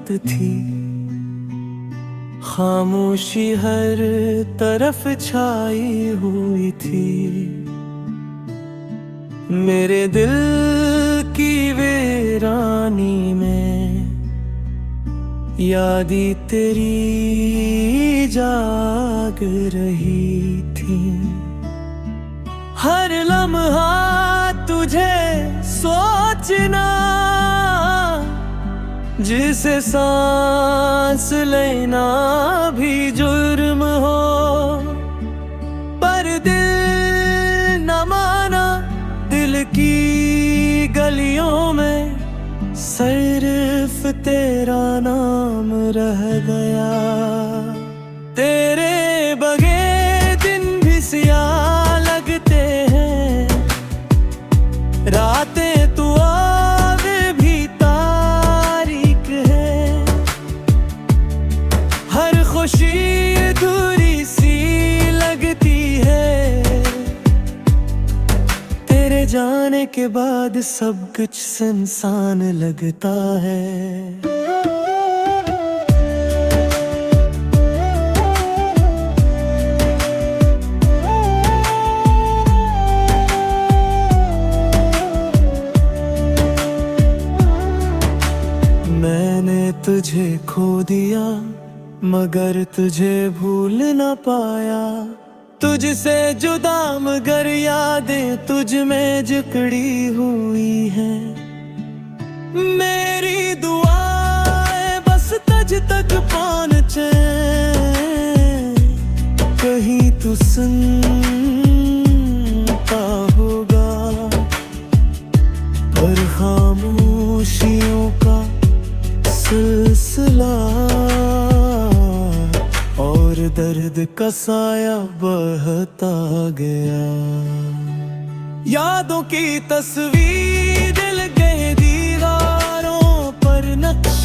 रात थी, खामोशी हर तरफ छाई हुई थी। मेरे दिल की वीरानी में यादें तेरी जाग रही थी। हर लम्हा तुझे सोचना, जिसे सांस लेना भी जुर्म हो, पर दिल न माना। दिल की गलियों में सिर्फ तेरा नाम रह गया। तेरे बगैर दिन भी सियाह लगते हैं, रातें तू आवे भी तारीक है। हर खुशी अधूरी सी लगती है, तेरे जाने के बाद सब कुछ सुनसान लगता है। मैंने तुझे खो दिया मगर तुझे भूल ना पाया। तुझसे जुदा मगर यादें तुझ में जकड़ी हुई है। मेरी दुआएं बस तुझ तक पहुंचे, कहीं तू सुनता होगा। पर खामोशियों का सिलसिला और दर्द का साया बढ़ता गया। यादों की तस्वीर दिल के दीवारों पर नक्शा